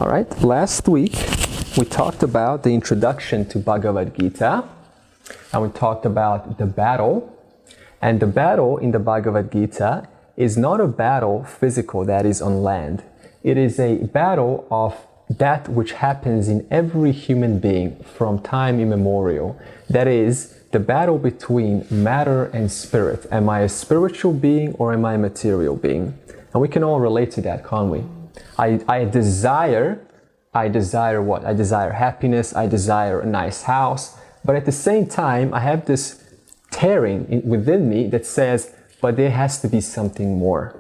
All right, last week we talked about the introduction to Bhagavad Gita, and we talked about the battle. And the battle in the Bhagavad Gita is not a battle physical that is on land. It is a battle of that which happens in every human being from time immemorial. That is the battle between matter and spirit. Am I a spiritual being or am I a material being? And we can all relate to that, can't we? I desire what? I desire happiness, I desire a nice house, but at the same time, I have this tearing within me that says, but there has to be something more.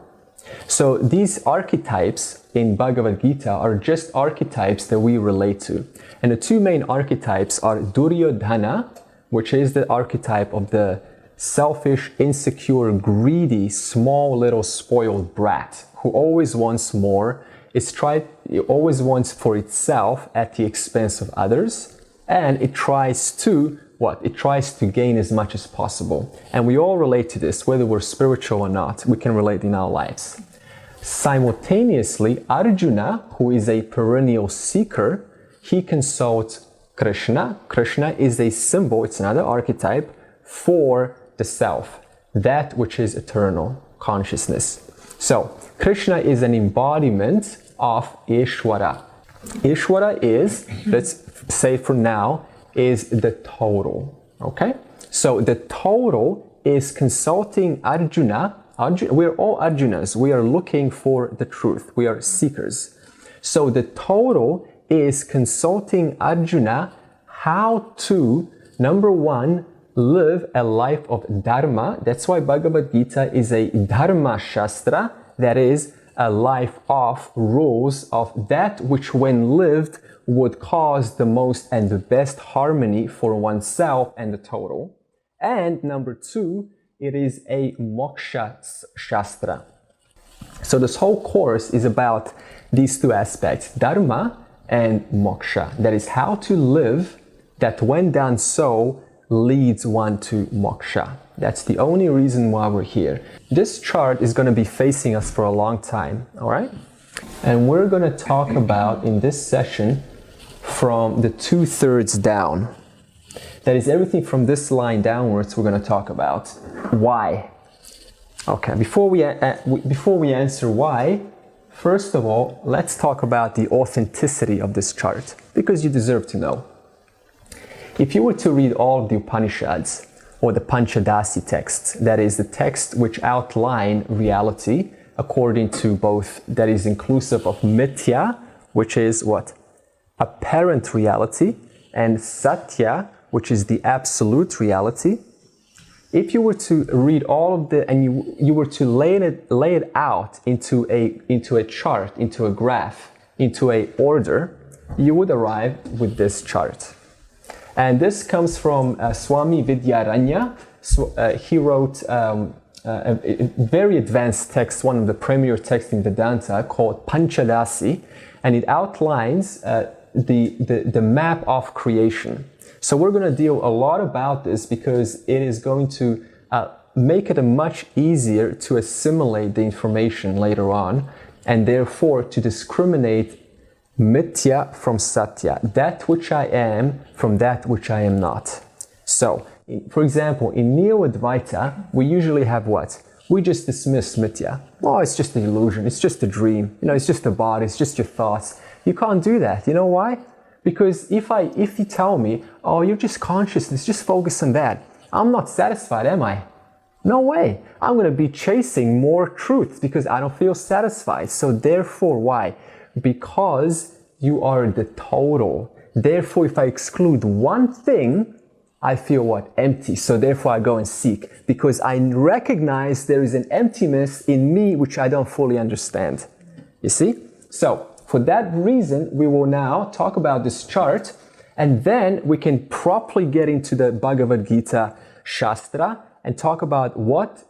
So these archetypes in Bhagavad Gita are just archetypes that we relate to. And the two main archetypes are Duryodhana, which is the archetype of the selfish, insecure, greedy, small little spoiled brat who always wants more. It always wants for itself at the expense of others, and it tries to what? It tries to gain as much as possible. And we all relate to this, whether we're spiritual or not. We can relate in our lives. Simultaneously, Arjuna, who is a perennial seeker, he consults Krishna. Krishna is a symbol, it's another archetype for the self, that which is eternal consciousness. So, Krishna is an embodiment of Ishvara. Ishvara is, let's say for now, is the total, okay? So the total is consulting Arjuna. We're all Arjunas. We are looking for the truth. We are seekers. So the total is consulting Arjuna how to, number one, live a life of Dharma. That's why Bhagavad Gita is a Dharma Shastra, that is a life of rules of that which when lived would cause the most and the best harmony for oneself and the total. And number two, it is a Moksha Shastra. So this whole course is about these two aspects, Dharma and Moksha. That is how to live that when done so leads one to Moksha. That's the only reason why we're here. This chart is going to be facing us for a long time, all right? And we're going to talk about in this session from the 2/3 down. That is everything from this line downwards we're going to talk about. Why? Okay, before we answer why, first of all, let's talk about the authenticity of this chart, because you deserve to know. If you were to read all of the Upanishads, or the Panchadasi texts, that is the text which outline reality according to both, that is inclusive of Mithya, which is what? Apparent reality, and Satya, which is the absolute reality. If you were to read all of the, and you were to lay it out into a chart, into a graph, into a order, you would arrive with this chart. And this comes from Swami Vidyaranya. He wrote a very advanced text, one of the premier texts in Vedanta, called Panchadasi, and it outlines the map of creation. So we're going to deal a lot about this because it is going to make it much easier to assimilate the information later on, and therefore to discriminate Mithya from Satya, that which I am from that which I am not. So, for example, in Neo-Advaita, we usually have what? We just dismiss Mithya. Oh, it's just an illusion, it's just a dream, it's just a body, it's just your thoughts. You can't do that. You know why? Because if you tell me, oh, you're just consciousness, just focus on that, I'm not satisfied, am I? No way. I'm going to be chasing more truth because I don't feel satisfied. So therefore, why? Because you are the total. Therefore, if I exclude one thing, I feel what? Empty. So therefore, I go and seek because I recognize there is an emptiness in me which I don't fully understand. You see? So for that reason, we will now talk about this chart, and then we can properly get into the Bhagavad Gita Shastra and talk about what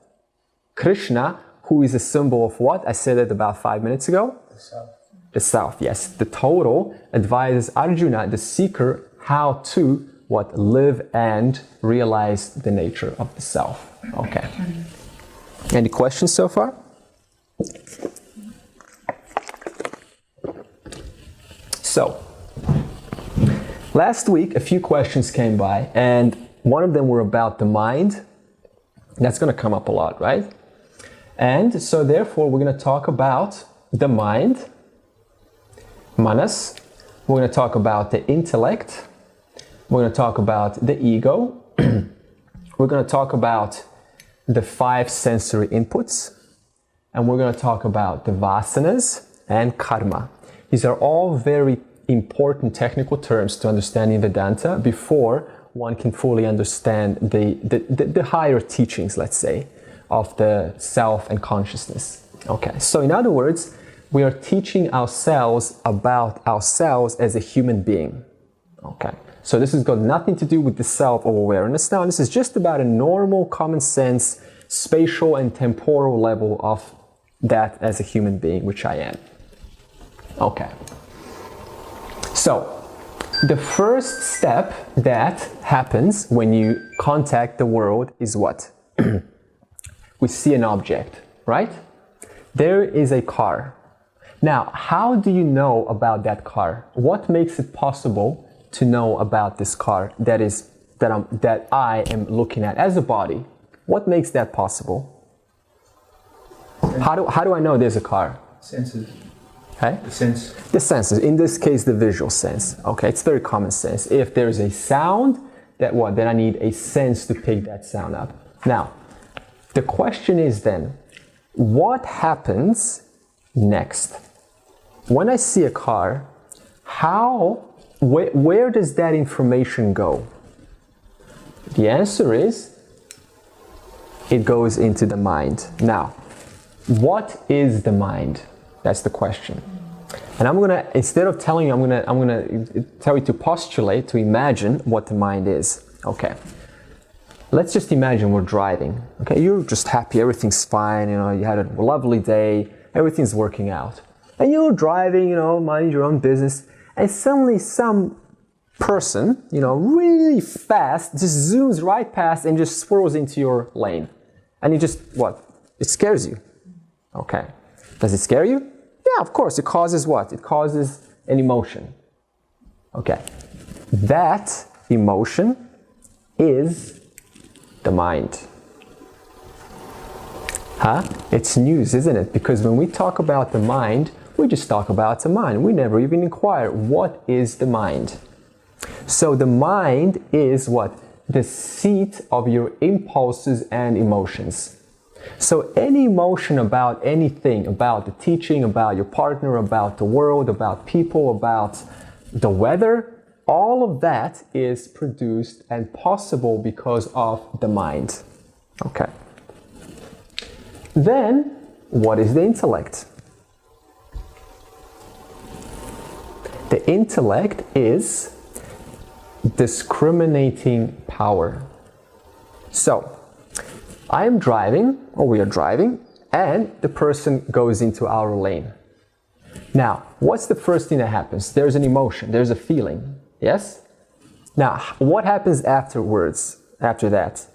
Krishna, who is a symbol of what? I said it about 5 minutes ago. The self. The self, yes. The total advises Arjuna, the seeker, how to what? Live and realize the nature of the self. Okay. Any questions so far? So, last week a few questions came by, and one of them were about the mind. That's going to come up a lot, right? And so therefore we're going to talk about the mind, manas. We're going to talk about the intellect. We're going to talk about the ego. We're going to talk about the 5 sensory inputs. And we're going to talk about the vasanas and karma. These are all very important technical terms to understand in Vedanta before one can fully understand the higher teachings, let's say, of the self and consciousness. Okay, so in other words, we are teaching ourselves about ourselves as a human being. Okay, so this has got nothing to do with the self or awareness now. This is just about a normal, common sense, spatial and temporal level of that as a human being, which I am. Okay, so the first step that happens when you contact the world is what? We see an object, right? There is a car. Now, how do you know about that car? What makes it possible to know about this car that I am looking at as a body? What makes that possible? How do I know there's a car? Senses. Okay? The sense. The senses. In this case, the visual sense. Okay, it's very common sense. If there's a sound, then I need a sense to pick that sound up. Now, the question is then, what happens next? When I see a car, where does that information go? The answer is, it goes into the mind. Now, what is the mind? That's the question. And I'm gonna, instead of telling you, I'm gonna tell you to postulate, to imagine what the mind is. Okay. Let's just imagine we're driving. Okay, you're just happy, everything's fine, you had a lovely day, everything's working out. And you're driving, mind your own business, and suddenly some person, really fast, just zooms right past and just swirls into your lane. And you just, it scares you. Okay. Does it scare you? Yeah, of course. It causes what? It causes an emotion. Okay. That emotion is the mind. It's news, isn't it? Because when we talk about the mind, we just talk about the mind. We never even inquire, what is the mind? So the mind is what? The seat of your impulses and emotions. So any emotion about anything, about the teaching, about your partner, about the world, about people, about the weather, all of that is produced and possible because of the mind. Okay. Then, what is the intellect? The intellect is discriminating power. So, I am driving, or we are driving, and the person goes into our lane. Now, what's the first thing that happens? There's an emotion, there's a feeling, yes? Now, what happens afterwards, after that?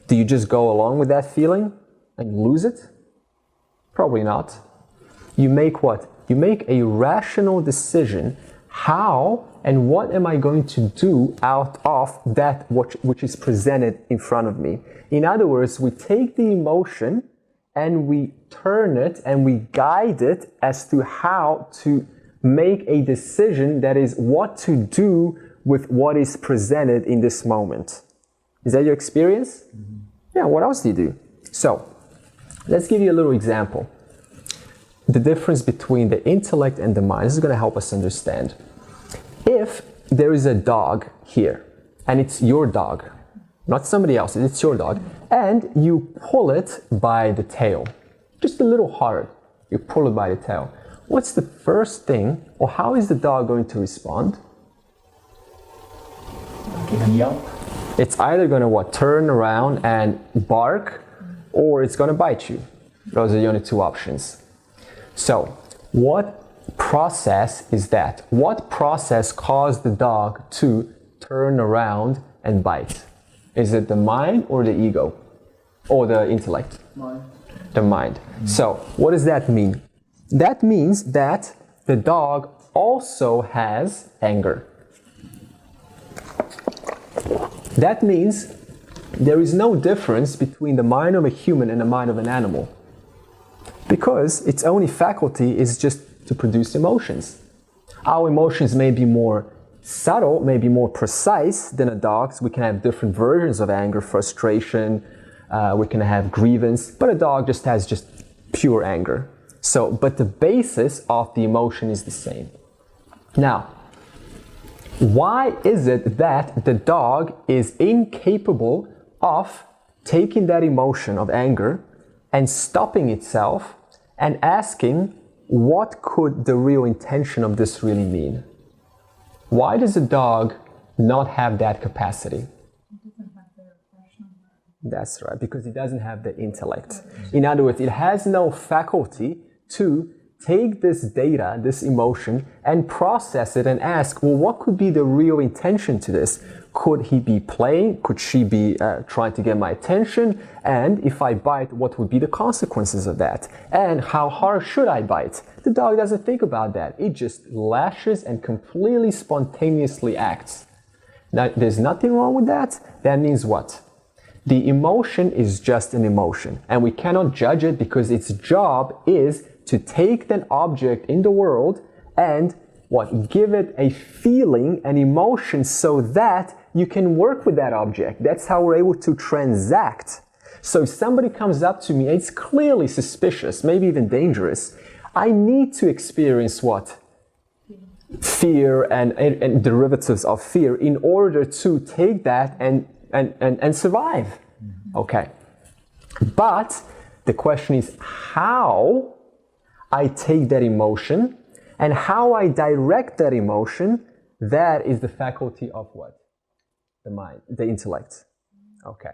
Do you just go along with that feeling and lose it? Probably not. You make what? You make a rational decision. How and what am I going to do out of that which is presented in front of me? In other words, we take the emotion and we turn it and we guide it as to how to make a decision, that is what to do with what is presented in this moment. Is that your experience? Mm-hmm. Yeah, what else do you do? So, let's give you a little example. The difference between the intellect and the mind. This is going to help us understand. If there is a dog here, and it's your dog, not somebody else's, it's your dog, and you pull it by the tail, just a little hard, you pull it by the tail. What's the first thing, or how is the dog going to respond? Yelp. It's either going to turn around and bark, or it's going to bite you. Those are the only two options. So, what process is that? What process caused the dog to turn around and bite? Is it the mind or the ego? Or the intellect? Mind. The mind. So, what does that mean? That means that the dog also has anger. That means there is no difference between the mind of a human and the mind of an animal, because its only faculty is just to produce emotions. Our emotions may be more subtle, may be more precise than a dog's. We can have different versions of anger, frustration, we can have grievance, but a dog just has just pure anger. So, but the basis of the emotion is the same. Now, why is it that the dog is incapable of taking that emotion of anger and stopping itself and asking, what could the real intention of this really mean? Why does a dog not have that capacity? That's right, because it doesn't have the intellect. In other words, it has no faculty to take this data, this emotion, and process it and ask, well, what could be the real intention to this? Could he be playing? Could she be trying to get my attention? And if I bite, what would be the consequences of that? And how hard should I bite? The dog doesn't think about that. It just lashes and completely spontaneously acts. Now, there's nothing wrong with that. That means what? The emotion is just an emotion, and we cannot judge it because its job is to take an object in the world and what? Give it a feeling, an emotion, so that you can work with that object. That's how we're able to transact. So if somebody comes up to me, and it's clearly suspicious, maybe even dangerous, I need to experience what? Fear and derivatives of fear in order to take that and survive. Okay. But the question is how I take that emotion and how I direct that emotion. That is the faculty of what? The mind, the intellect. Okay.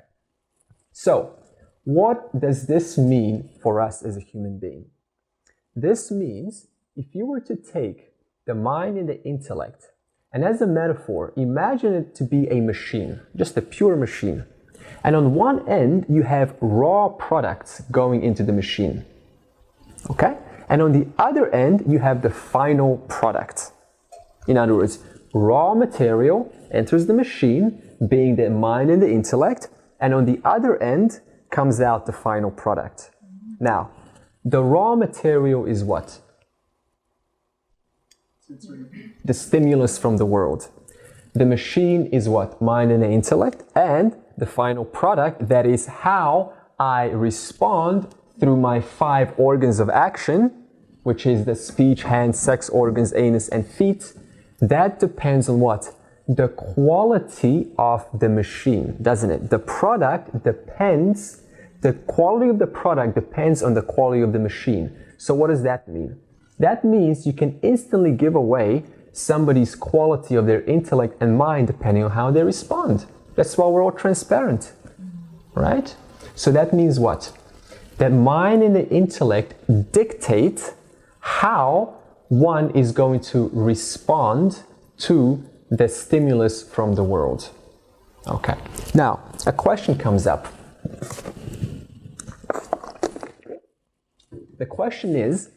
So, what does this mean for us as a human being? This means if you were to take the mind and the intellect, and as a metaphor, imagine it to be a machine, just a pure machine. And on one end, you have raw products going into the machine. Okay? And on the other end, you have the final product. In other words, raw material enters the machine, being the mind and the intellect, and on the other end comes out the final product. Now, the raw material is what? The stimulus from the world. The machine is what? Mind and the intellect, and the final product, that is how I respond through my 5 organs of action, which is the speech, hands, sex organs, anus, and feet. That depends on what? The quality of the machine, doesn't it? The product depends, the quality of the product depends on the quality of the machine. So what does that mean? That means you can instantly give away somebody's quality of their intellect and mind depending on how they respond. That's why we're all transparent, right? So that means what? That mind and the intellect dictate how one is going to respond to the stimulus from the world. Okay. Now, a question comes up. The question is,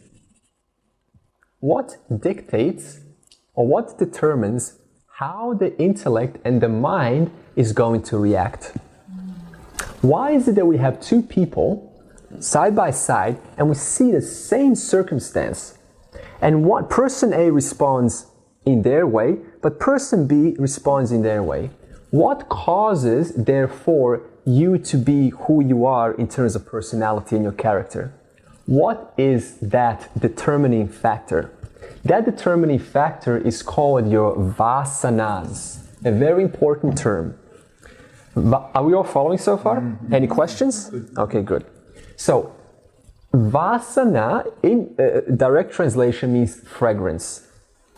what dictates or what determines how the intellect and the mind is going to react? Why is it that we have 2 people side by side and we see the same circumstance, and what person A responds in their way, but person B responds in their way? What causes, therefore, you to be who you are in terms of personality and your character? What is that determining factor? That determining factor is called your vasanas, a very important term. Are we all following so far? Any questions? Okay, good. So, vasana in direct translation means fragrance.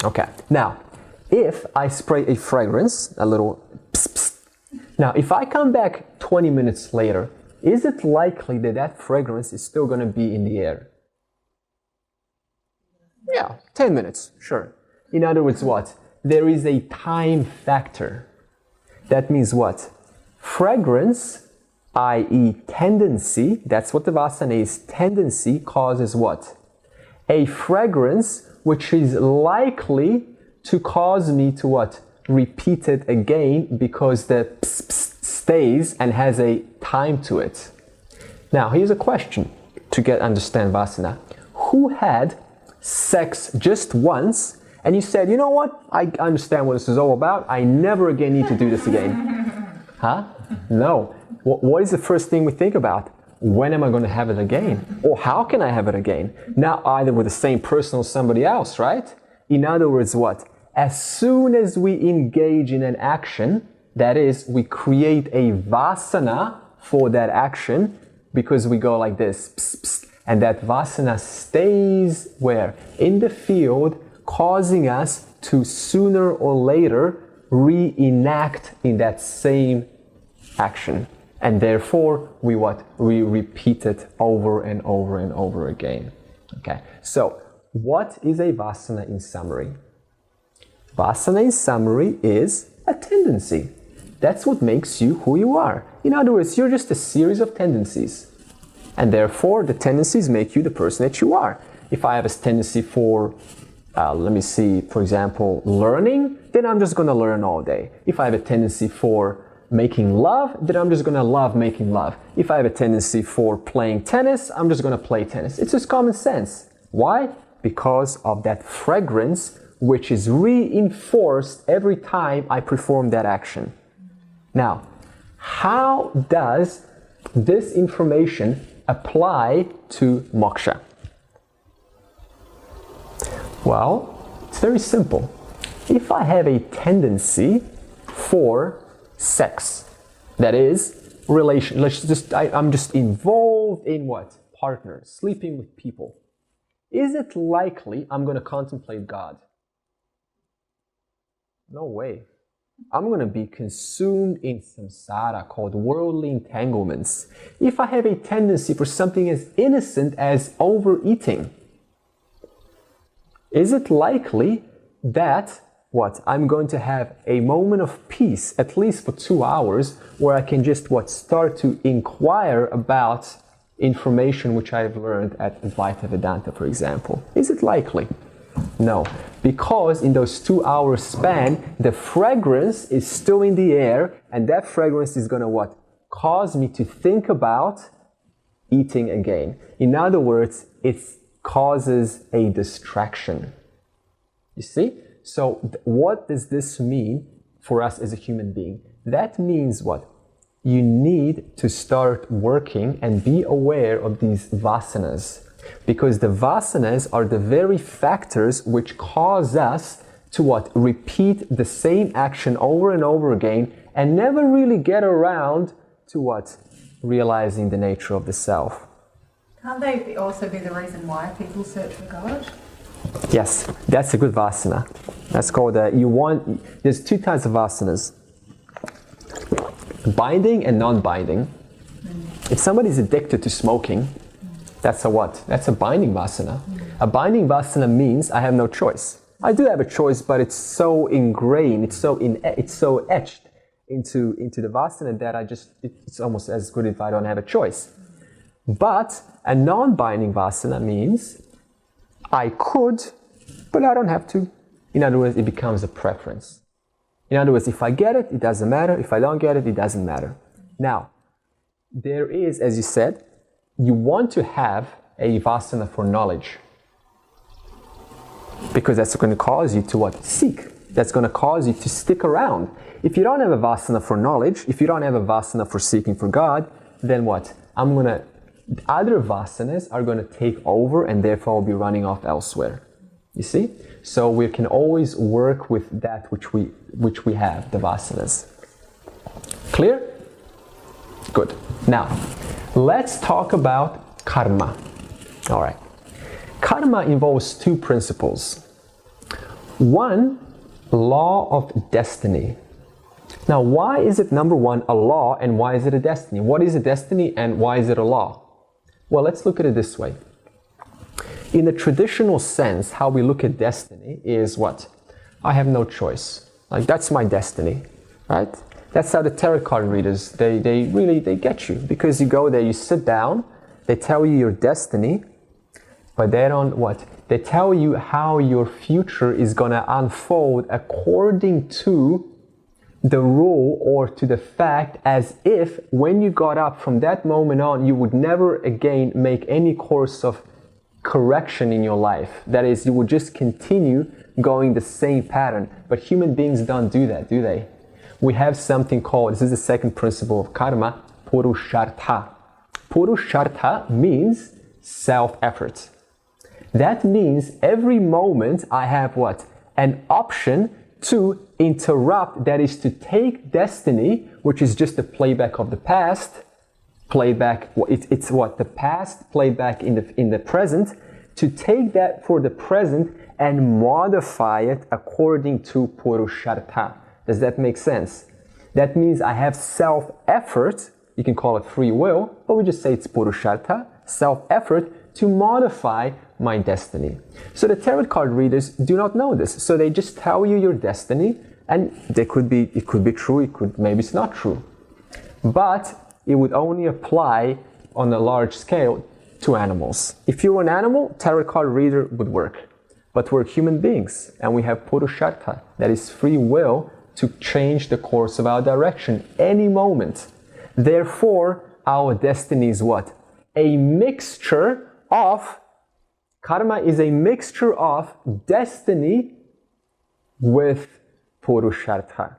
Okay, now, if I spray a fragrance, a little pss, pss, now if I come back 20 minutes later, is it likely that that fragrance is still going to be in the air? Yeah, 10 minutes, sure. In other words, what? There is a time factor. That means what? Fragrance, i.e. tendency, that's what the vasana is, tendency causes what? A fragrance which is likely to cause me to what? Repeat it again, because the ps, ps stays and has a time to it. Now, here's a question to understand Vasana. Who had sex just once and you said, you know what? I understand what this is all about. I never again need to do this again. Huh? No. What is the first thing we think about? When am I going to have it again? Or how can I have it again? Now, either with the same person or somebody else, right? In other words, what? As soon as we engage in an action, that is, we create a vasana for that action, because we go like this, pss, pss, and that vasana stays where? In the field, causing us to sooner or later reenact in that same action. And therefore, we what? We repeat it over and over and over again. Okay, so what is a vasana in summary? Vasana in summary is a tendency. That's what makes you who you are. In other words, you're just a series of tendencies. And therefore, the tendencies make you the person that you are. If I have a tendency for, let me see, for example, learning, then I'm just going to learn all day. If I have a tendency for making love, then I'm just going to love making love. If I have a tendency for playing tennis, I'm just going to play tennis. It's just common sense. Why? Because of that fragrance, which is reinforced every time I perform that action. Now, how does this information apply to moksha? Well, it's very simple. If I have a tendency for sex, that is, relation, I'm just involved in what? Partners, sleeping with people. Is it likely I'm going to contemplate God? No way. I'm going to be consumed in samsara, called worldly entanglements. If I have a tendency for something as innocent as overeating, is it likely that what? I'm going to have a moment of peace, at least for 2 hours, where I can just start to inquire about information which I've learned at Advaita Vedanta, for example? Is it likely? No, because in those 2 hour span, the fragrance is still in the air, and that fragrance is going to what? Cause me to think about eating again. In other words, it causes a distraction. You see? So what does this mean for us as a human being? That means what? You need to start working and be aware of these vasanas. Because the vasanas are the very factors which cause us to what? Repeat the same action over and over again and never really get around to what? Realizing the nature of the self. Can't they also be the reason why people search for God? Yes, that's a good vasana. That's called, there's 2 types of vasanas. Binding and non-binding. If somebody's addicted to smoking, that's a what? That's a binding vasana. A binding vasana means I have no choice. I do have a choice, but it's so ingrained, it's so etched into the vasana that it's almost as good if I don't have a choice. But a non-binding vasana means I could, but I don't have to. In other words, it becomes a preference. In other words, if I get it, it doesn't matter. If I don't get it, it doesn't matter. Now, there is, as you said, you want to have a vasana for knowledge. Because that's going to cause you to what? Seek. That's going to cause you to stick around. If you don't have a vasana for knowledge, if you don't have a vasana for seeking for God, then what? Other vasanas are going to take over and therefore I'll be running off elsewhere. You see? So we can always work with that which we have, the vasanas. Clear? Good. Now, let's talk about karma. All right. Karma involves 2 principles. One, law of destiny. Now, why is it, number 1, a law, and why is it a destiny? What is a destiny and why is it a law? Well, let's look at it this way. In the traditional sense, how we look at destiny is what? I have no choice. Like, that's my destiny, right? That's how the tarot card readers, they get you. Because you go there, you sit down, they tell you your destiny, But they don't what? They tell you how your future is gonna unfold according to the rule or to the fact, as if when you got up from that moment on, you would never again make any course of correction in your life. That is, you would just continue going the same pattern. But human beings don't do that, do they? We have something called, this is the second principle of karma, purushartha. Purushartha means self-effort. That means every moment I have what? An option to interrupt, that is to take destiny, which is just a playback of the past, it's what? The past playback in the present, to take that for the present and modify it according to purushartha. Does that make sense? That means I have self-effort, you can call it free will, but we just say it's purushartha, self-effort to modify my destiny. So the tarot card readers do not know this. So they just tell you your destiny, and it could be true, maybe it's not true. But it would only apply on a large scale to animals. If you're an animal, tarot card reader would work. But we're human beings, and we have purushartha, that is free will to change the course of our direction any moment. Therefore, our destiny is what? A mixture of, karma is a mixture of destiny with purushartha.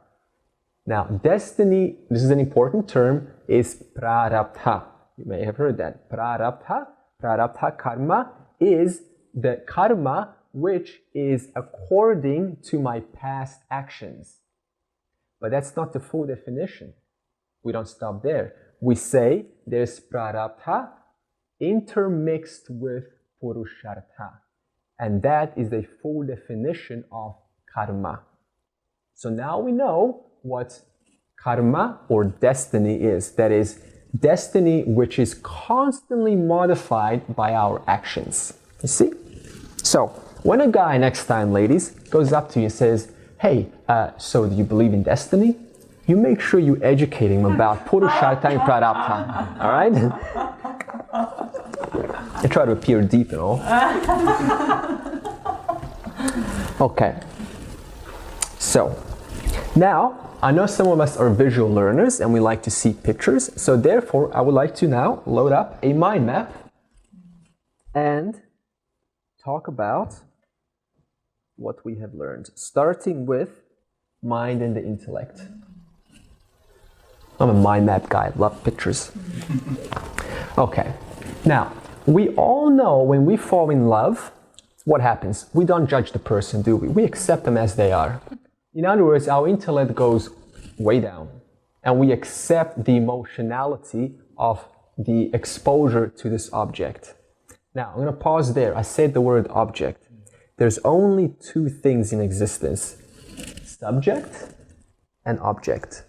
Now, destiny, this is an important term, is prarabdha. You may have heard that. Prarabdha karma is the karma which is according to my past actions. But that's not the full definition. We don't stop there. We say there's prarabdha intermixed with purushartha. And that is the full definition of karma. So now we know what karma or destiny is. That is, destiny which is constantly modified by our actions. You see? So, when a guy next time, ladies, goes up to you and says, hey, so do you believe in destiny? You make sure you educate him about purushartha and prarabdha. Alright? I try to appear deep and all. Okay. So, now, I know some of us are visual learners and we like to see pictures. So therefore, I would like to now load up a mind map and talk about what we have learned, starting with mind and the intellect. I'm a mind map guy, I love pictures. Okay, now, we all know when we fall in love, what happens? We don't judge the person, do we? We accept them as they are. In other words, our intellect goes way down, and we accept the emotionality of the exposure to this object. Now, I'm going to pause there. I said the word object. There's only two things in existence: subject and object.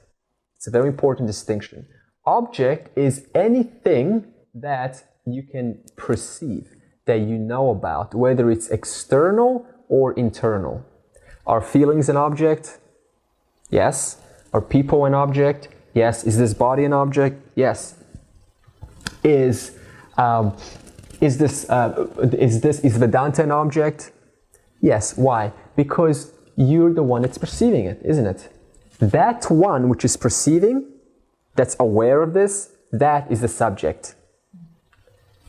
It's a very important distinction. Object is anything that you can perceive, that you know about, whether it's external or internal. Are feelings an object? Yes. Are people an object? Yes. Is this body an object? Yes. Is Vedanta an object? Yes. Why? Because you're the one that's perceiving it, isn't it? That one which is perceiving, that's aware of this, that is the subject.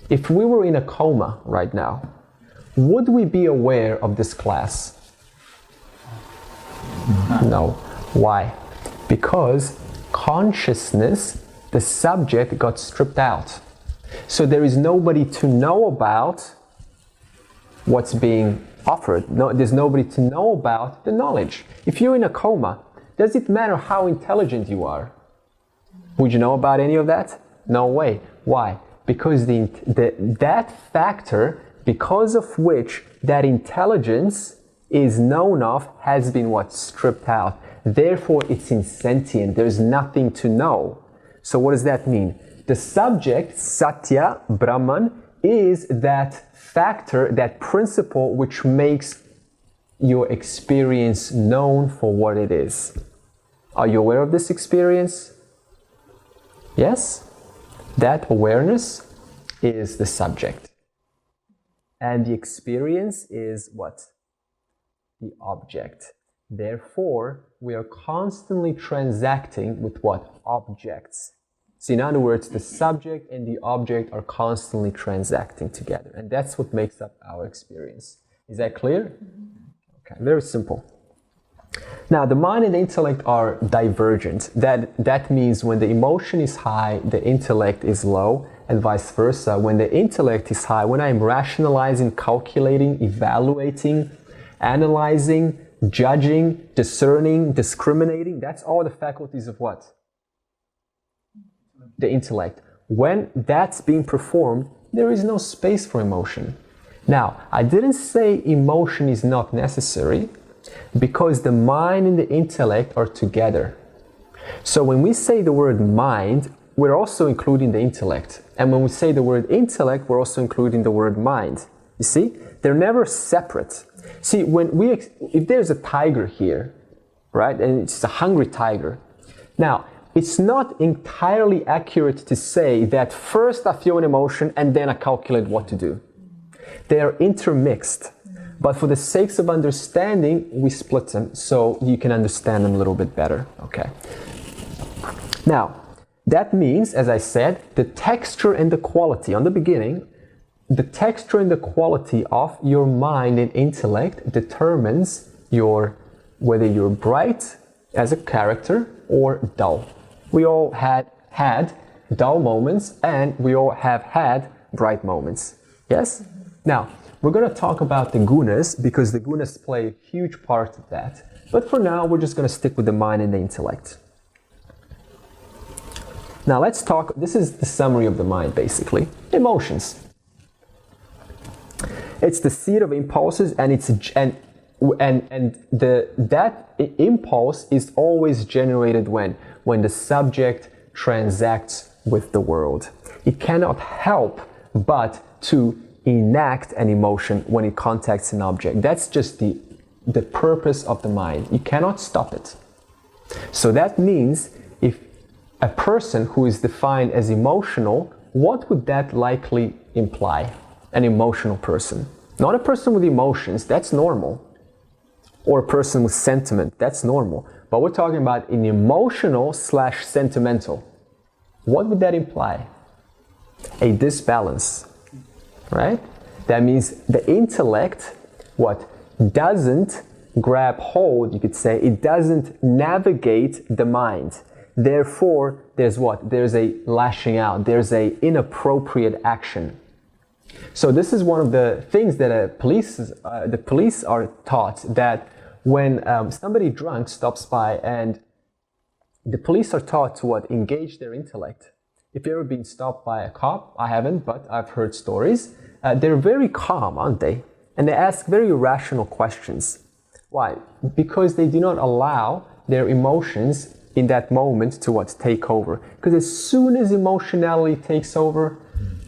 If we were in a coma right now, would we be aware of this class? No. Why? Because consciousness, the subject, got stripped out. So there is nobody to know about what's being offered. No, there's nobody to know about the knowledge. If you're in a coma, does it matter how intelligent you are? Would you know about any of that? No way. Why? Because that factor, because of which that intelligence is known of, has been what? Stripped out. Therefore, it's insentient. There's nothing to know. So what does that mean? The subject, Satya, Brahman, is that factor, that principle which makes your experience known for what it is. Are you aware of this experience? Yes? That awareness is the subject. And the experience is what? The object. Therefore, we are constantly transacting with what? Objects. So in other words, the subject and the object are constantly transacting together. And that's what makes up our experience. Is that clear? Okay, very simple. Now, the mind and the intellect are divergent. That means when the emotion is high, the intellect is low, and vice versa. When the intellect is high, when I'm rationalizing, calculating, evaluating, analyzing, judging, discerning, discriminating, that's all the faculties of what? The intellect. When that's being performed, there is no space for emotion. Now, I didn't say emotion is not necessary, because the mind and the intellect are together. So when we say the word mind, we're also including the intellect. And when we say the word intellect, we're also including the word mind. You see? They're never separate. See, if there's a tiger here, right, and it's a hungry tiger, now, it's not entirely accurate to say that first I feel an emotion and then I calculate what to do. They are intermixed. But for the sakes of understanding, we split them so you can understand them a little bit better. Okay. Now, that means, as I said, the texture and the quality. On the beginning, the texture and the quality of your mind and intellect determines whether you're bright as a character or dull. We all had dull moments and we all have had bright moments. Yes? Now, we're going to talk about the gunas because the gunas play a huge part of that. But for now, we're just going to stick with the mind and the intellect. Now let's talk, this is the summary of the mind basically. Emotions. It's the seed of impulses and that impulse is always generated when the subject transacts with the world. It cannot help but to enact an emotion when it contacts an object. That's just the purpose of the mind. You cannot stop it. So that means if a person who is defined as emotional, what would that likely imply? An emotional person. Not a person with emotions, that's normal. Or a person with sentiment, that's normal. But we're talking about an emotional / sentimental. What would that imply? A disbalance, right? That means the intellect, doesn't grab hold, you could say, it doesn't navigate the mind. Therefore, there's There's a lashing out, there's a inappropriate action. So this is one of the things that the police are taught, that when somebody drunk stops by, and the police are taught to engage their intellect. If you've ever been stopped by a cop, I haven't, but I've heard stories. They're very calm, aren't they? And they ask very rational questions. Why? Because they do not allow their emotions in that moment to take over. Because as soon as emotionality takes over,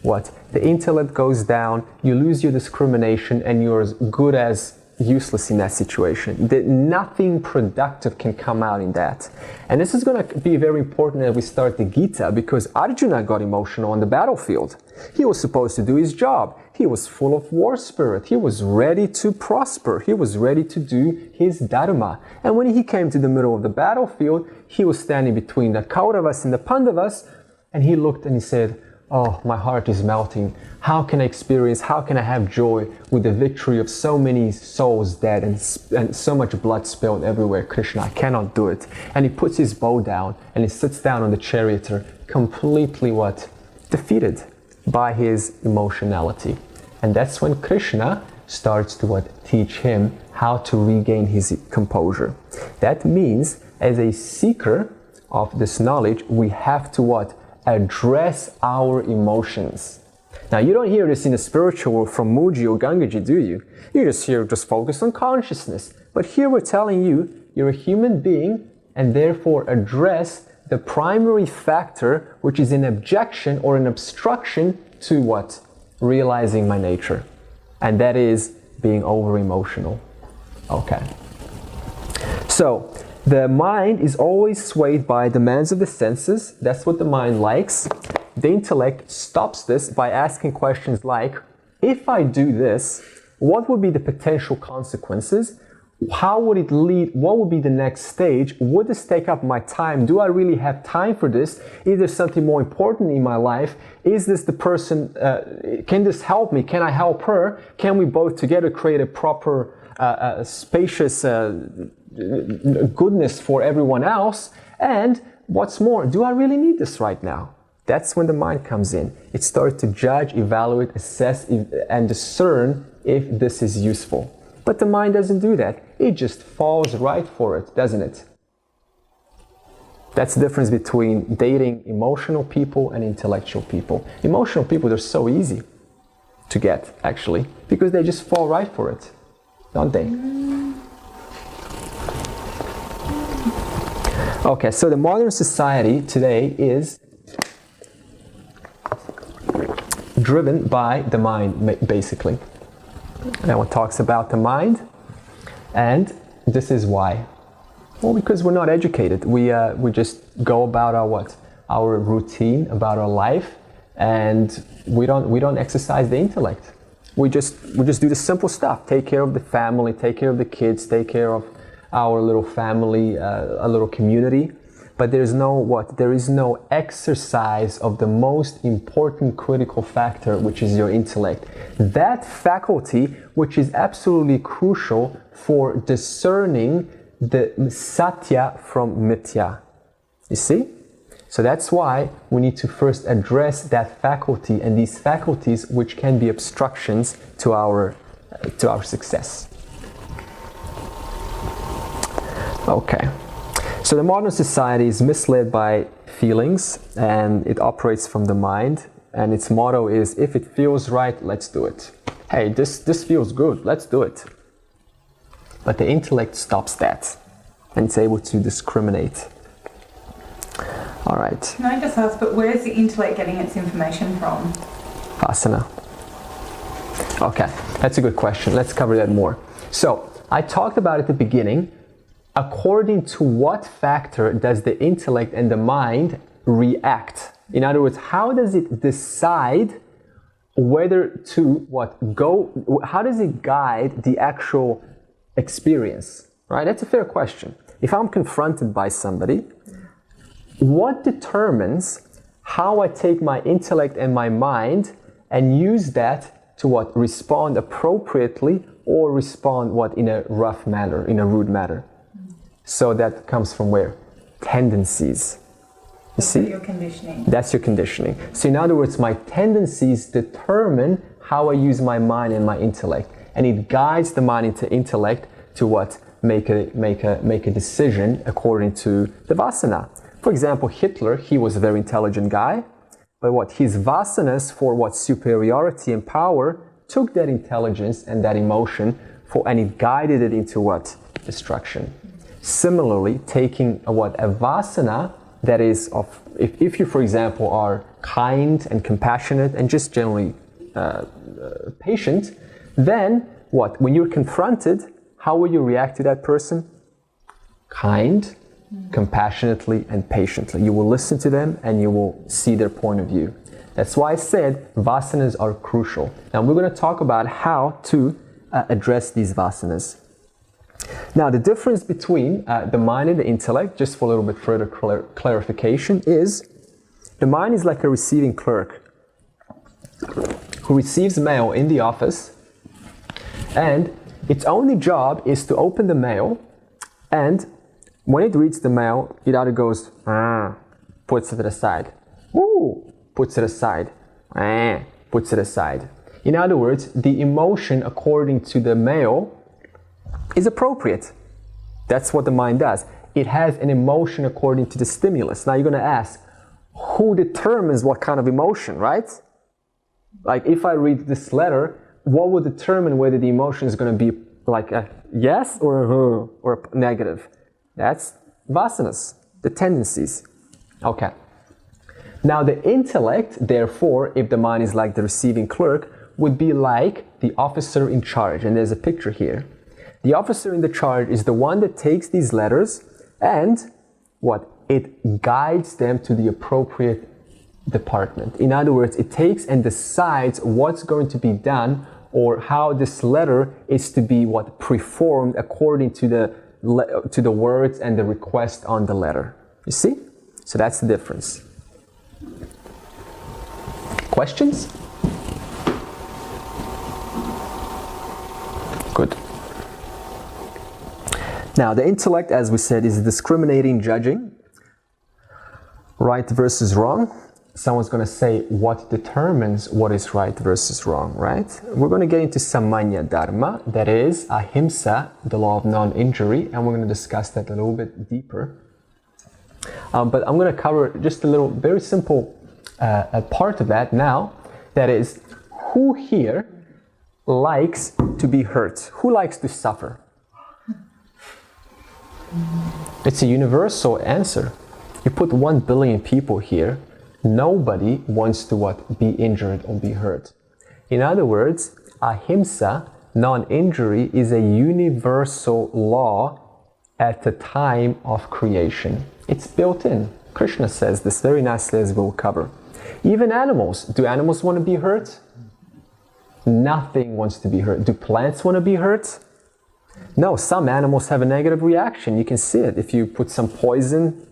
the intellect goes down, you lose your discrimination, and you're as good as useless in that situation. That nothing productive can come out in that. And this is going to be very important as we start the Gita, because Arjuna got emotional on the battlefield. He was supposed to do his job. He was full of war spirit. He was ready to prosper. He was ready to do his dharma. And when he came to the middle of the battlefield, he was standing between the Kauravas and the Pandavas, and he looked and he said, "Oh, my heart is melting. How can I have joy with the victory of so many souls dead and so much blood spilled everywhere? Krishna, I cannot do it." And he puts his bow down and he sits down on the charioteer, completely defeated by his emotionality. And that's when Krishna starts to teach him how to regain his composure. That means, as a seeker of this knowledge, we have to address our emotions. Now, you don't hear this in the spiritual world from Muji or Gangaji, do you? You just hear, just focus on consciousness. But here we're telling you, you're a human being, and therefore address the primary factor, which is an objection or an obstruction to realizing my nature. And that is being over-emotional. Okay. So, the mind is always swayed by demands of the senses. That's what the mind likes. The intellect stops this by asking questions like, if I do this, what would be the potential consequences? How would it lead? What would be the next stage? Would this take up my time? Do I really have time for this? Is there something more important in my life? Is this the person, can this help me? Can I help her? Can we both together create a proper, spacious goodness for everyone else? And what's more, do I really need this right now? That's when the mind comes in. It starts to judge, evaluate, assess, and discern if this is useful. But the mind doesn't do that. It just falls right for it, doesn't it? That's the difference between dating emotional people and intellectual people. Emotional people, they're so easy to get, actually, because they just fall right for it, don't they? Okay, so the modern society today is driven by the mind, basically. Now it talks about the mind, and this is why. Well, because we're not educated. We just go about our routine, about our life, and we don't exercise the intellect. We just do the simple stuff. Take care of the family, take care of the kids, take care of our little family, a little community. But there is no exercise of the most important critical factor, which is your intellect. That faculty, which is absolutely crucial for discerning the satya from mithya. You see? So that's why we need to first address that faculty and these faculties which can be obstructions to our success. Okay. So the modern society is misled by feelings, and it operates from the mind, and its motto is, if it feels right, let's do it. Hey, this feels good, let's do it. But the intellect stops that, and it's able to discriminate. All right. Can I just ask, but where's the intellect getting its information from? Vasana. Okay, that's a good question. Let's cover that more. So, I talked about at the beginning, according to what factor does the intellect and the mind react? In other words, how does it decide whether to how does it guide the actual experience? Right? That's a fair question. If I'm confronted by somebody, what determines how I take my intellect and my mind and use that to respond appropriately, or respond in a rough manner, in a rude manner? So that comes from where? Tendencies. You see? Your conditioning. That's your conditioning. So in other words, my tendencies determine how I use my mind and my intellect. And it guides the mind into intellect to make a decision according to the vasana. For example, Hitler, he was a very intelligent guy, but his vasanas for superiority and power took that intelligence and that emotion and it guided it into destruction. Similarly, taking a vasana that is if you, for example, are kind and compassionate and just generally patient, then when you're confronted, how will you react to that person? Kind, compassionately, and patiently. You will listen to them and you will see their point of view. That's why I said vasanas are crucial. Now we're going to talk about how to address these vasanas. Now, the difference between the mind and the intellect, just for a little bit further clarification, is the mind is like a receiving clerk who receives mail in the office, and its only job is to open the mail, and when it reads the mail, it either goes, puts it aside, puts it aside, puts it aside. In other words, the emotion according to the mail is appropriate. That's what the mind does. It has an emotion according to the stimulus. Now you're going to ask, who determines what kind of emotion, right? Like if I read this letter, what would determine whether the emotion is going to be like a yes or a negative? That's vasanas, the tendencies. Okay. Now the intellect, therefore, if the mind is like the receiving clerk, would be like the officer in charge. And there's a picture here. The officer in the charge is the one that takes these letters and it guides them to the appropriate department. In other words, it takes and decides what's going to be done, or how this letter is to be performed according to the words and the request on the letter. You see? So that's the difference. Questions? Good. Now, the intellect, as we said, is discriminating, judging, right versus wrong. Someone's going to say what determines what is right versus wrong, right? We're going to get into Samanya Dharma, that is ahimsa, the law of non-injury, and we're going to discuss that a little bit deeper. But I'm going to cover just a little, very simple part of that now. That is, who here likes to be hurt? Who likes to suffer? It's a universal answer. You put 1 billion people here, nobody wants to be injured or be hurt. In other words, ahimsa, non-injury, is a universal law at the time of creation. It's built in. Krishna says this very nicely, as we'll cover. Even animals. Do animals want to be hurt? Nothing wants to be hurt. Do plants want to be hurt? No, some animals have a negative reaction. You can see it. If you put some poison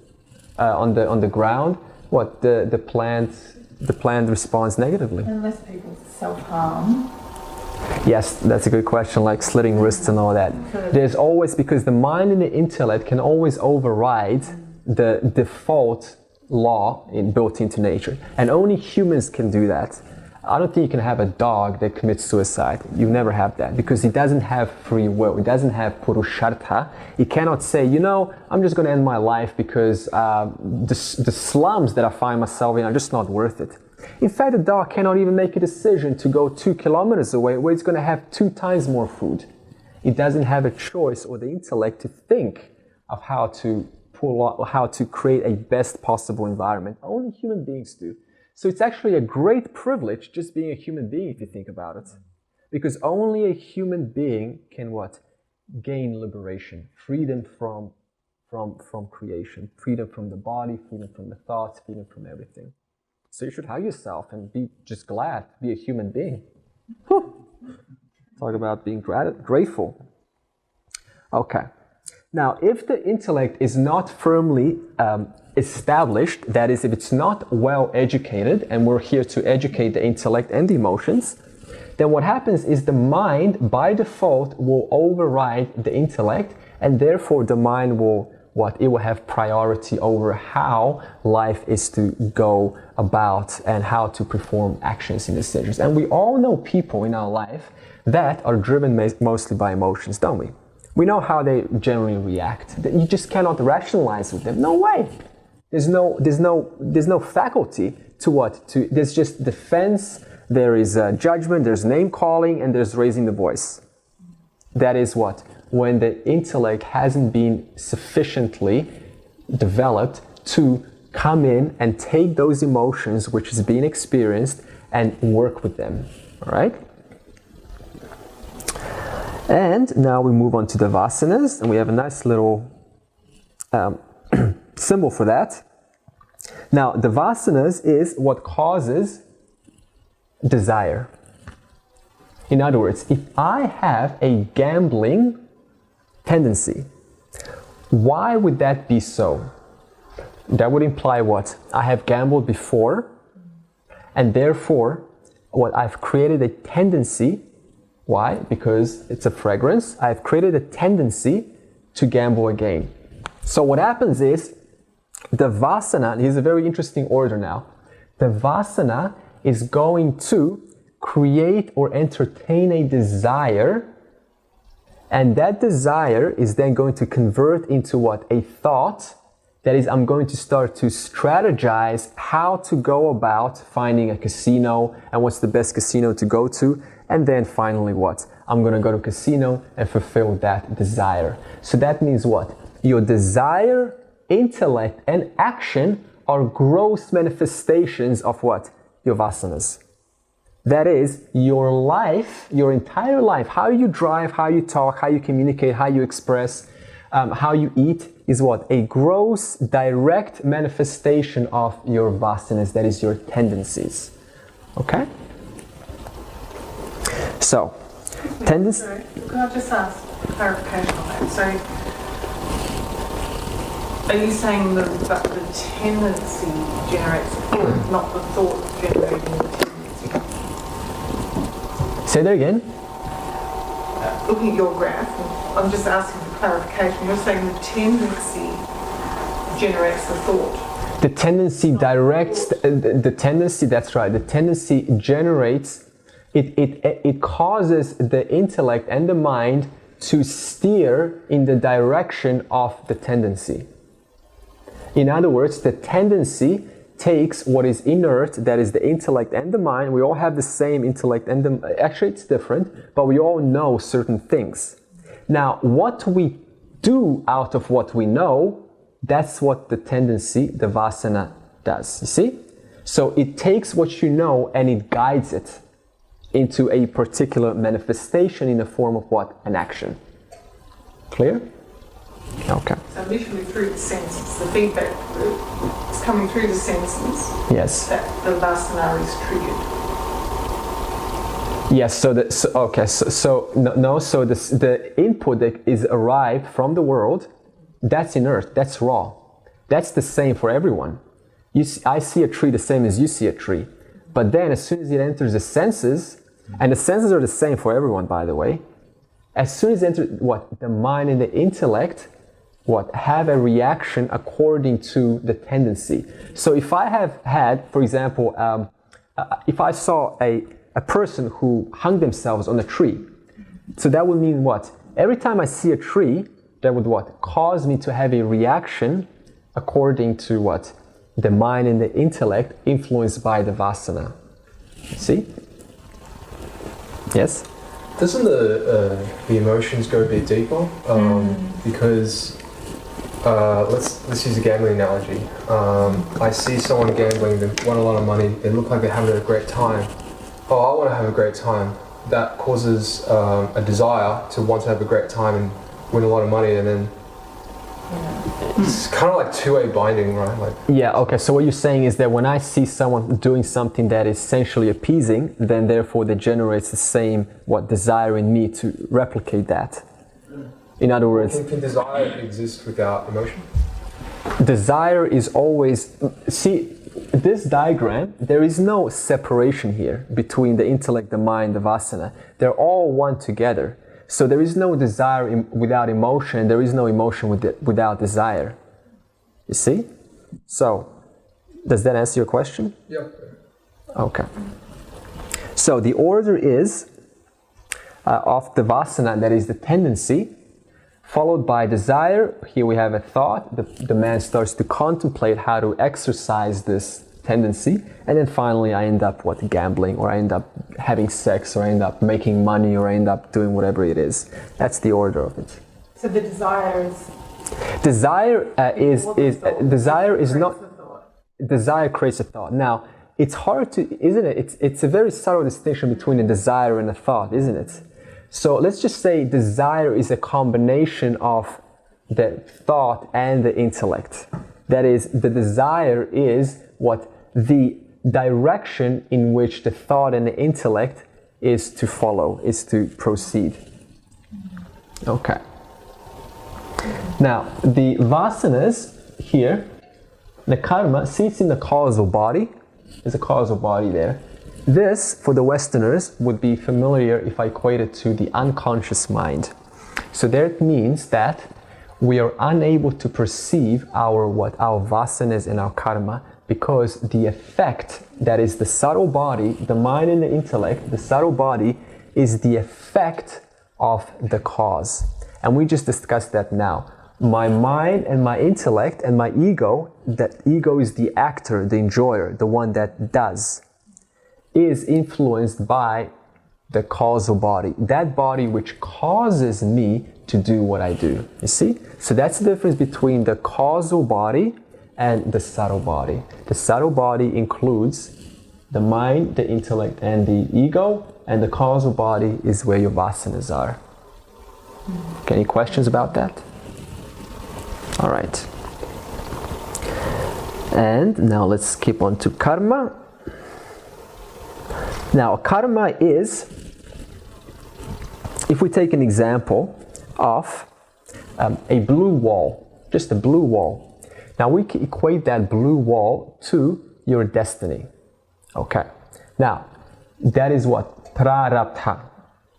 on the ground, the plant responds negatively. Unless people self-harm. Yes, that's a good question, like slitting wrists and all that. There's always, because the mind and the intellect can always override the default law built into nature. And only humans can do that. I don't think you can have a dog that commits suicide. You never have that, because it doesn't have free will. It doesn't have purushartha. It cannot say, I'm just going to end my life because the slums that I find myself in are just not worth it. In fact, the dog cannot even make a decision to go 2 kilometers away where it's going to have 2 times more food. It doesn't have a choice or the intellect to think of how to create a best possible environment. Only human beings do. So it's actually a great privilege just being a human being, if you think about it. Because only a human being can gain liberation, freedom from creation, freedom from the body, freedom from the thoughts, freedom from everything. So you should hug yourself and be just glad to be a human being. Talk about being grateful. Okay. Now, if the intellect is not firmly established, that is, if it's not well educated, and we're here to educate the intellect and the emotions, then what happens is the mind, by default, will override the intellect, and therefore the mind will it will have priority over how life is to go about and how to perform actions and decisions. And we all know people in our life that are driven mostly by emotions, don't we? We know how they generally react. You just cannot rationalize with them. No way. There's no faculty to there's just defense, there is judgment, there's name calling, and there's raising the voice. That is when the intellect hasn't been sufficiently developed to come in and take those emotions which is being experienced and work with them. All right? And now we move on to the vasanas, and we have a nice little symbol for that. Now, the vasanas is what causes desire. In other words, if I have a gambling tendency, why would that be so? That would imply what? I have gambled before, and therefore, I've created a tendency. Why? Because it's a fragrance. I've created a tendency to gamble again. So what happens is, the vasana, and here's a very interesting order now, the vasana is going to create or entertain a desire, and that desire is then going to convert into a thought. That is, I'm going to start to strategize how to go about finding a casino and what's the best casino to go to. And then finally I'm going to go to a casino and fulfill that desire. So that means your desire, intellect, and action are gross manifestations of your vasanas. That is, your life, your entire life, how you drive, how you talk, how you communicate, how you express, how you eat is what? A gross, direct manifestation of your vasanas, that is your tendencies. Okay? So, tendencies. Sorry, can I just ask clarification on that? So, are you saying the tendency generates the thought, not the thought generating the tendency? Say that again. Looking at your graph, I'm just asking for clarification. You're saying the tendency generates the thought. The tendency directs the tendency. That's right. The tendency generates. It causes the intellect and the mind to steer in the direction of the tendency. In other words, the tendency takes what is inert, that is the intellect and the mind. We all have the same intellect and actually it's different, but we all know certain things. Now, what we do out of what we know, that's what the tendency, the vasana, does. You see? So it takes what you know and it guides it into a particular manifestation in the form of what? An action. Clear? Okay. So literally through the senses, the feedback is coming through the senses. Yes. That the vasana is triggered. Yes. So the input that is arrived from the world, that's inert. That's raw. That's the same for everyone. I see a tree the same as you see a tree, but then as soon as it enters the senses, and the senses are the same for everyone, by the way. As soon as it enters the mind and the intellect, have a reaction according to the tendency. So if I have had, for example, if I saw a person who hung themselves on a tree, so that would mean what? Every time I see a tree, that would cause me to have a reaction according to what? The mind and the intellect influenced by the vasana. See? Yes? Doesn't the emotions go a bit deeper? Because let's use a gambling analogy. I see someone gambling, they won a lot of money, they look like they're having a great time. Oh, I want to have a great time. That causes a desire to want to have a great time and win a lot of money, and then it's kind of like two-way binding, right? Yeah, okay, so what you're saying is that when I see someone doing something that is essentially appeasing, then therefore that generates the same desire in me to replicate that. In other words, can desire exist without emotion? Desire is always, see, this diagram, there is no separation here between the intellect, the mind, the vasana. They're all one together. So there is no desire without emotion, there is no emotion without desire. You see? So, does that answer your question? Yeah. Okay. So the order is of the vasana, that is the tendency, followed by desire. Here we have a thought. The man starts to contemplate how to exercise this tendency, and then finally I end up gambling, or I end up having sex, or I end up making money, or I end up doing whatever it is. That's the order of it. So the desire is. Desire Desire creates a thought. Now it's hard to, isn't it? It's a very subtle distinction between a desire and a thought, isn't it? So let's just say desire is a combination of the thought and the intellect. That is, the desire is the direction in which the thought and the intellect is to follow, is to proceed. Okay. Now, the vasanas here, the karma, sits in the causal body. There's a causal body there. This, for the Westerners, would be familiar if I equate it to the unconscious mind. So there it means that we are unable to perceive our vasanas and our karma, because the effect, that is the subtle body, the mind and the intellect, the subtle body is the effect of the cause. And we just discussed that now. My mind and my intellect and my ego, that ego is the actor, the enjoyer, the one that does, is influenced by the causal body, that body which causes me to do what I do. You see? So that's the difference between the causal body and the subtle body. The subtle body includes the mind, the intellect, and the ego, and the causal body is where your vasanas are. Okay, any questions about that? All right. And now let's keep on to karma. Now, karma is, if we take an example of a blue wall, just a blue wall. Now, we can equate that blue wall to your destiny. Okay. Now, that is what? Prarabdha.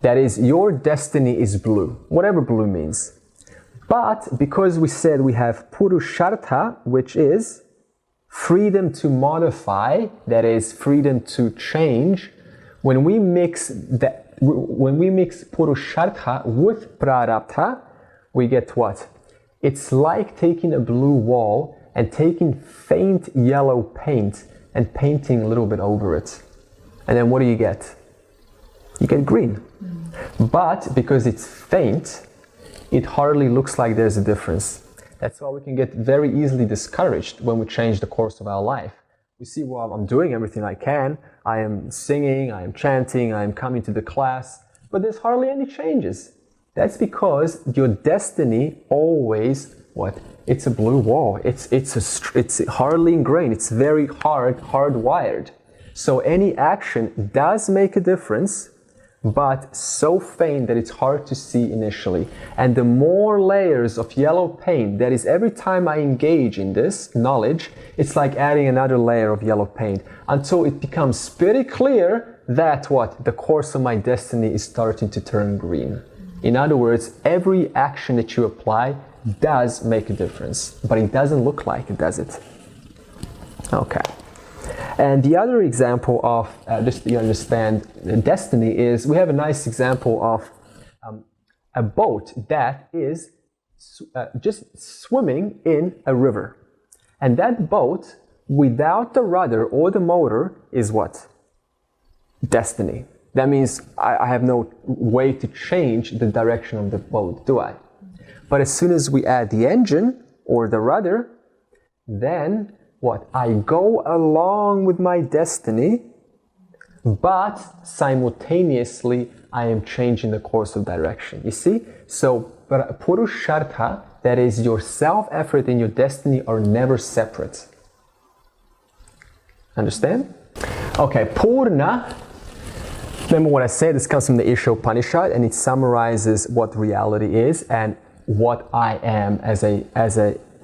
That is, your destiny is blue, whatever blue means. But because we said we have purushartha, which is freedom to modify, that is freedom to change, when we mix purushartha with prarabdha, we get what? It's like taking a blue wall and taking faint yellow paint and painting a little bit over it. And then what do you get? You get green. But because it's faint, it hardly looks like there's a difference. That's why we can get very easily discouraged when we change the course of our life. We see, well, I'm doing everything I can. I am singing, I am chanting, I am coming to the class, but there's hardly any changes. That's because your destiny always, what? It's a blue wall. It's hardly ingrained. It's very hardwired. So any action does make a difference, but so faint that it's hard to see initially. And the more layers of yellow paint, that is, every time I engage in this knowledge, it's like adding another layer of yellow paint until it becomes pretty clear that what? The course of my destiny is starting to turn green. In other words, every action that you apply does make a difference, but it doesn't look like it, does it? Okay. And the other example of, just so you understand, destiny is, we have a nice example of a boat that is just swimming in a river. And that boat, without the rudder or the motor, is what? Destiny. That means I have no way to change the direction of the boat, do I? But as soon as we add the engine or the rudder, then what? I go along with my destiny, but simultaneously I am changing the course of direction. You see? So purushartha, that is your self-effort and your destiny, are never separate. Understand? Okay, purna. Remember what I said, this comes from the Isha Upanishad, and it summarizes what reality is and what I am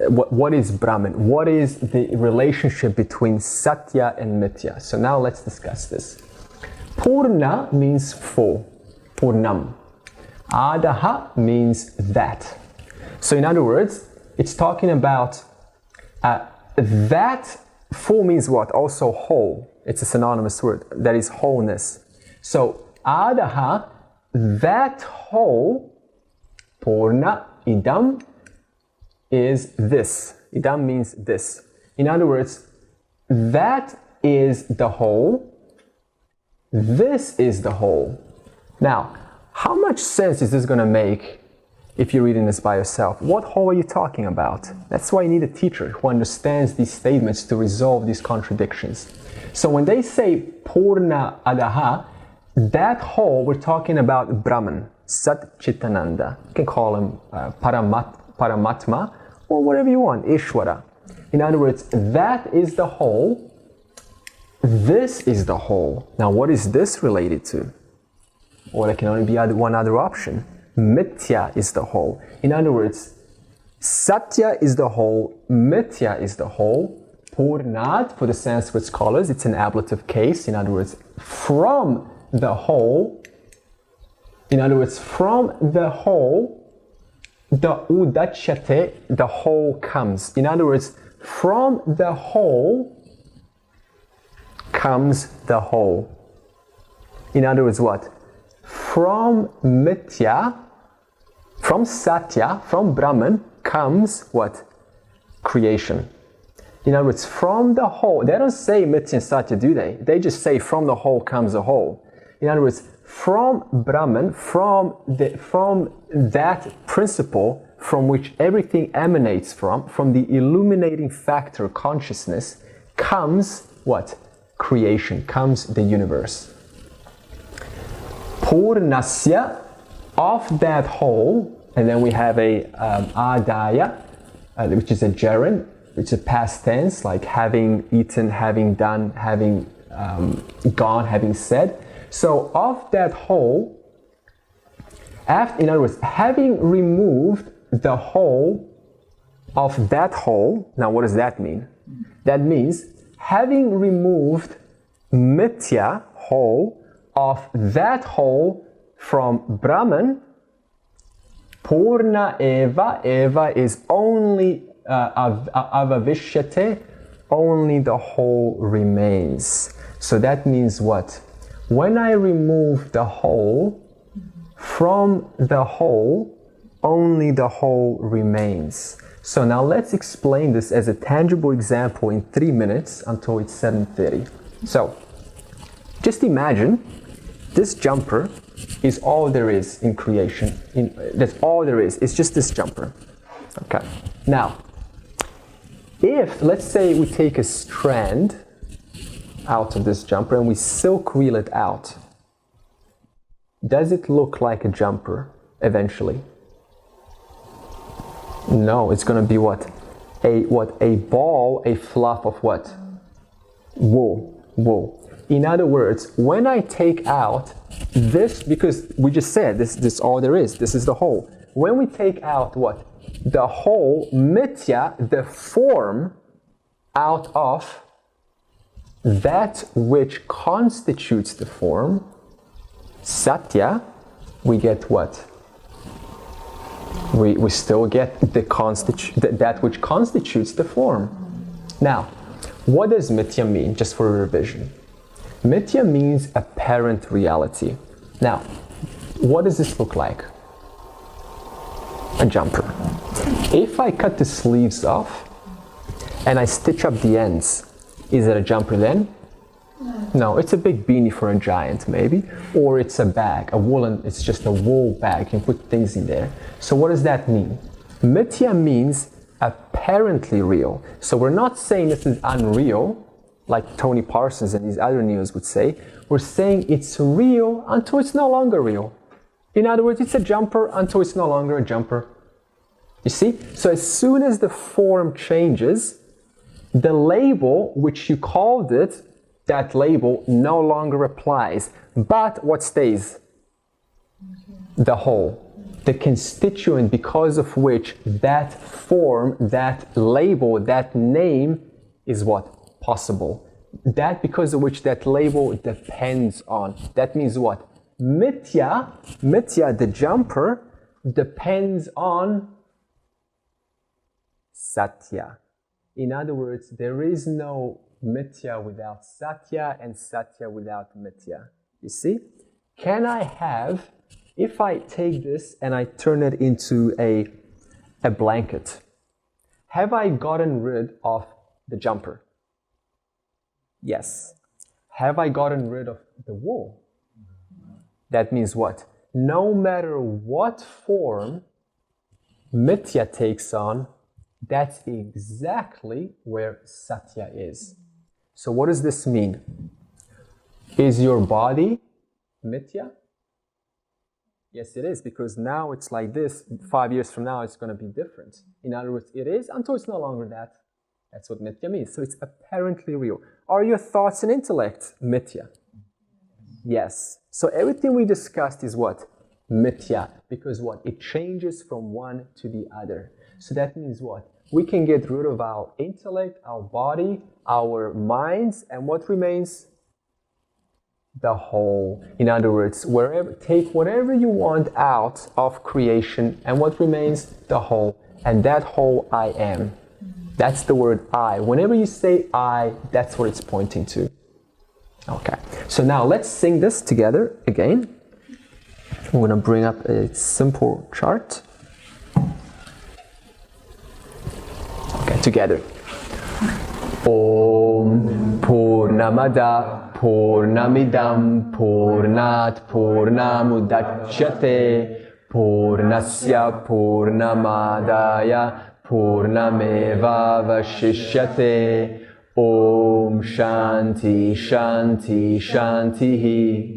what is Brahman? What is the relationship between Satya and Mithya? So now let's discuss this. Purna means full, Purnam. Adaha means that. So in other words, it's talking about that. Full means what? Also whole. It's a synonymous word. That is wholeness. So Adaha, that whole, Purna, idam, is this. Idam means this. In other words, that is the whole. This is the whole. Now, how much sense is this going to make if you're reading this by yourself? What whole are you talking about? That's why you need a teacher who understands these statements to resolve these contradictions. So when they say Purna Adaha, that whole, we're talking about Brahman, Sat Chitananda. You can call him Paramatma, or whatever you want, Ishvara. In other words, that is the whole. This is the whole. Now, what is this related to? Or there can only be one other option. Mithya is the whole. In other words, Satya is the whole, Mithya is the whole. Purnat, for the Sanskrit scholars, it's an ablative case. In other words, from the whole. In other words, from the whole, the udachyate, the whole comes. In other words, from the whole comes the whole. In other words, what? From Mithya, from Satya, from Brahman comes what? Creation. In other words, from the whole. They don't say Mithya and Satya, do they? They just say from the whole comes the whole. In other words, from Brahman, from that principle from which everything emanates from the illuminating factor consciousness, comes what? Creation, comes the universe. Purnasya, of that whole, and then we have a adaya, which is a gerund, which is a past tense, like having eaten, having done, having gone, having said. So of that whole, in other words, having removed the whole of that whole, now what does that mean? That means having removed mithya, whole, of that whole from Brahman, Purna eva, eva is only avavishyate, only the whole remains. So that means what? When I remove the whole from the whole, only the whole remains. So now let's explain this as a tangible example in 3 minutes until it's 7:30. So just imagine this jumper is all there is in creation. That's all there is. It's just this jumper. Okay. Now, if, let's say we take a strand out of this jumper and we silk reel it out, does it look like a jumper eventually? No, it's going to be what? A ball, a fluff of what? Wool. In other words, when I take out this, because we just said this all there is, this is the whole. When we take out what? The whole, mithya, the form, out of that which constitutes the form, satya, we get what? We still get that which constitutes the form. Now, what does mithya mean, just for a revision? Mithya means apparent reality. Now, what does this look like? A jumper. If I cut the sleeves off and I stitch up the ends, is it a jumper then? No, it's a big beanie for a giant maybe, or it's a bag, a woolen, it's just a wool bag, you can put things in there. So what does that mean? Mithya means apparently real. So we're not saying this is unreal, like Tony Parsons and these other neos would say. We're saying it's real until it's no longer real. In other words, it's a jumper until it's no longer a jumper. You see? So as soon as the form changes, the label which you called it, that label no longer applies. But what stays? The whole. The constituent because of which that form, that label, that name is what? Possible. That because of which that label depends on. That means what? Mithya, the jumper, depends on satya. In other words, there is no mithya without satya and satya without mithya. You see? Can I have, if I take this and I turn it into a blanket, have I gotten rid of the jumper? Yes. Have I gotten rid of the wool? That means what? No matter what form mithya takes on, that's exactly where satya is. So what does this mean? Is your body mithya? Yes, it is, because now it's like this. 5 years from now, it's going to be different. In other words, it is until it's no longer that. That's what mithya means. So it's apparently real. Are your thoughts and intellect mithya? Yes. So everything we discussed is what? Mithya. Because what? It changes from one to the other. So that means what? We can get rid of our intellect, our body, our minds, and what remains? The whole. In other words, take whatever you want out of creation, and what remains? The whole. And that whole I am. That's the word I. Whenever you say I, that's what it's pointing to. Okay. So now let's sing this together again. I'm going to bring up a simple chart. Okay, together. Om Purnamada Purnamidam Purnat Purnamudachyate Purnasya Purnamadaya Purnameva Vashishyate. Om Shanti Shanti Shanti.